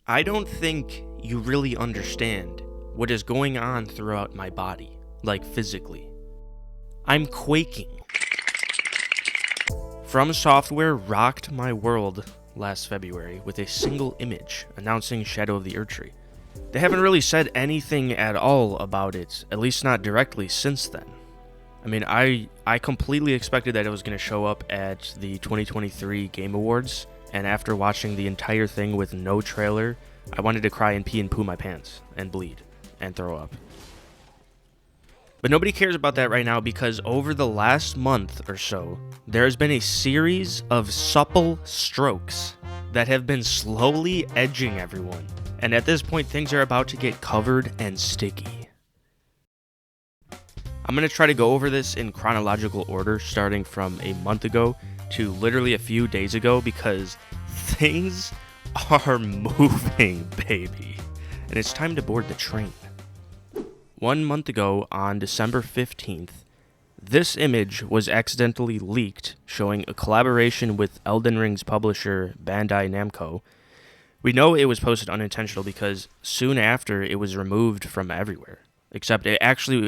I don't think you really understand what is going on throughout my body, like physically. I'm quaking. From Software rocked my world last February with a single image announcing Shadow of the Erdtree. They haven't really said anything at all about it, at least not directly since then. I mean, I completely expected that it was going to show up at the 2023 Game Awards, and after watching the entire thing with no trailer, I wanted to cry and pee and poo my pants and bleed and throw up. But nobody cares about that right now because over the last month or so, there has been a series of supple strokes that have been slowly edging everyone. And at this point, things are about to get covered and sticky. I'm going to try to go over this in chronological order, starting from a month ago to literally a few days ago, because things are moving, baby. And it's time to board the train. 1 month ago, on December 15th, this image was accidentally leaked, showing a collaboration with Elden Ring's publisher, Bandai Namco. We know it was posted unintentional because soon after it was removed from everywhere. Except it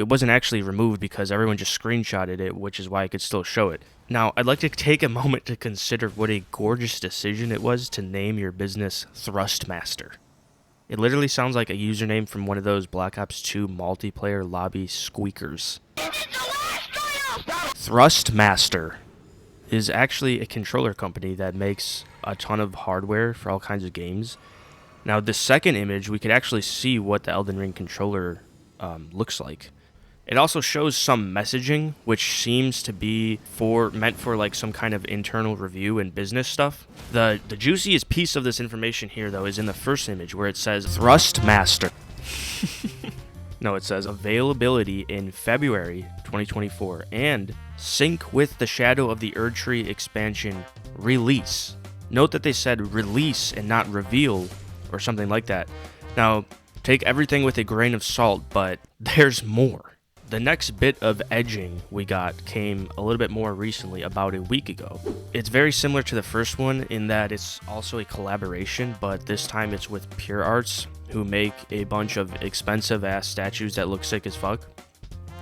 wasn't actually removed because everyone just screenshotted it, which is why I could still show it. Now, I'd like to take a moment to consider what a gorgeous decision it was to name your business Thrustmaster. It literally sounds like a username from one of those Black Ops 2 multiplayer lobby squeakers. Thrustmaster is actually a controller company that makes a ton of hardware for all kinds of games. Now, the second image, we could actually see what the Elden Ring controller looks like. It also shows some messaging, which seems to be meant for like some kind of internal review and business stuff. The juiciest piece of this information here, though, is in the first image where it says Thrustmaster. No, it says availability in February 2024 and sync with the Shadow of the Erdtree expansion release. Note that they said release and not reveal or something like that. Now, take everything with a grain of salt, but there's more. The next bit of edging we got came a little bit more recently, about a week ago. It's very similar to the first one in that it's also a collaboration, but this time it's with Pure Arts, who make a bunch of expensive-ass statues that look sick as fuck.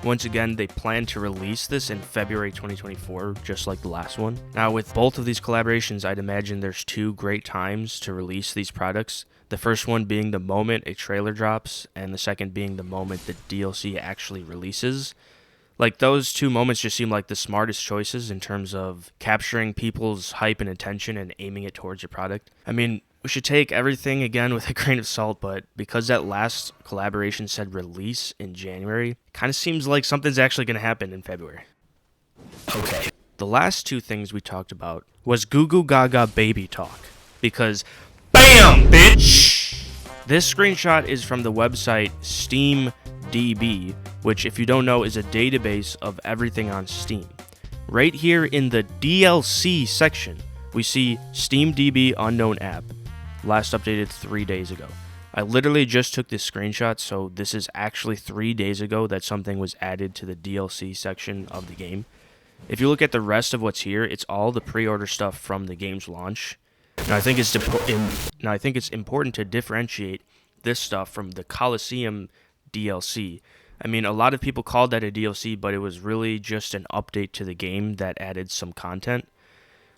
Once again, they plan to release this in February 2024, just like the last one. Now, with both of these collaborations, I'd imagine there's two great times to release these products. The first one being the moment a trailer drops, and the second being the moment the DLC actually releases. Like, those two moments just seem like the smartest choices in terms of capturing people's hype and attention and aiming it towards your product. I mean, we should take everything again with a grain of salt, but because that last collaboration said release in January, it kind of seems like something's actually going to happen in February. Okay. The last two things we talked about was Goo Goo Gaga Baby Talk, because BAM, bitch! This screenshot is from the website SteamDB, which, if you don't know, is a database of everything on Steam. Right here in the DLC section, we see SteamDB Unknown App, last updated 3 days ago. I literally just took this screenshot, so this is actually 3 days ago that something was added to the DLC section of the game. If you look at the rest of what's here, it's all the pre-order stuff from the game's launch. Now, I think it's important to differentiate this stuff from the Coliseum DLC. I mean, a lot of people called that a DLC, but it was really just an update to the game that added some content.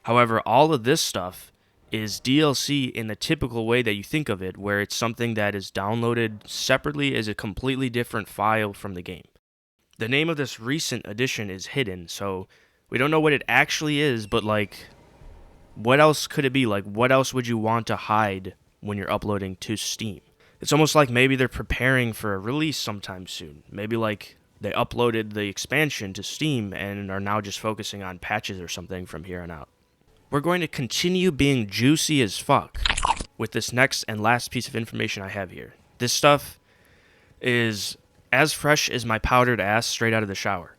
However, all of this stuff is DLC in the typical way that you think of it, where it's something that is downloaded separately as a completely different file from the game. The name of this recent addition is hidden, so we don't know what it actually is, but like, what else could it be? Like, what else would you want to hide when you're uploading to Steam? It's almost like maybe they're preparing for a release sometime soon. Maybe like they uploaded the expansion to Steam and are now just focusing on patches or something from here on out. We're going to continue being juicy as fuck with this next and last piece of information I have here. This stuff is as fresh as my powdered ass straight out of the shower.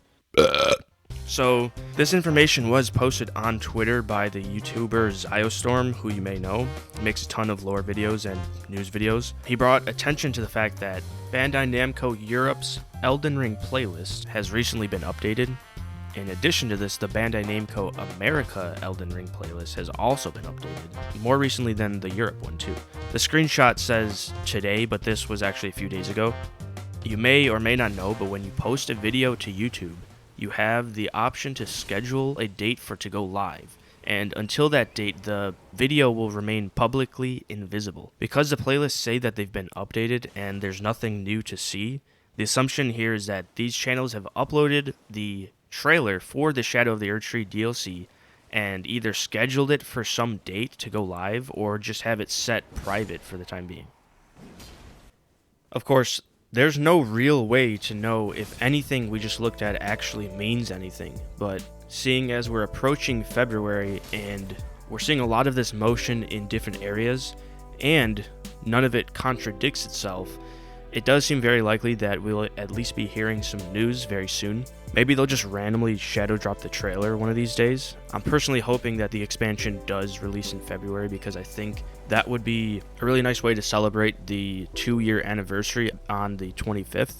So, this information was posted on Twitter by the YouTuber Ziostorm, who you may know. He makes a ton of lore videos and news videos. He brought attention to the fact that Bandai Namco Europe's Elden Ring playlist has recently been updated, In addition to this, the Bandai Namco America Elden Ring playlist has also been updated, more recently than the Europe one too. The screenshot says today, but this was actually a few days ago. You may or may not know, but when you post a video to YouTube, you have the option to schedule a date for it to go live. And until that date, the video will remain publicly invisible. Because the playlists say that they've been updated and there's nothing new to see, the assumption here is that these channels have uploaded the trailer for the Shadow of the Erdtree DLC and either scheduled it for some date to go live or just have it set private for the time being. Of course, there's no real way to know if anything we just looked at actually means anything, but seeing as we're approaching February and we're seeing a lot of this motion in different areas and none of it contradicts itself, it does seem very likely that we'll at least be hearing some news very soon. Maybe they'll just randomly shadow drop the trailer one of these days. I'm personally hoping that the expansion does release in February because I think that would be a really nice way to celebrate the 2-year anniversary on the 25th.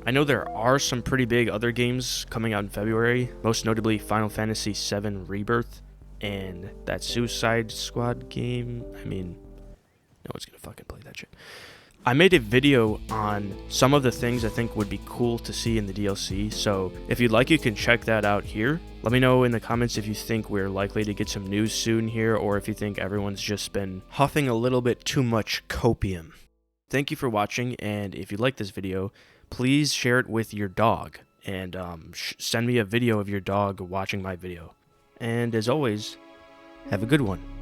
I know there are some pretty big other games coming out in February, most notably Final Fantasy VII Rebirth and that Suicide Squad game. I mean, no one's gonna fucking play that shit. I made a video on some of the things I think would be cool to see in the DLC, so if you'd like, you can check that out here. Let me know in the comments if you think we're likely to get some news soon here, or if you think everyone's just been huffing a little bit too much copium. Thank you for watching, and if you like this video, please share it with your dog, and send me a video of your dog watching my video. And as always, have a good one.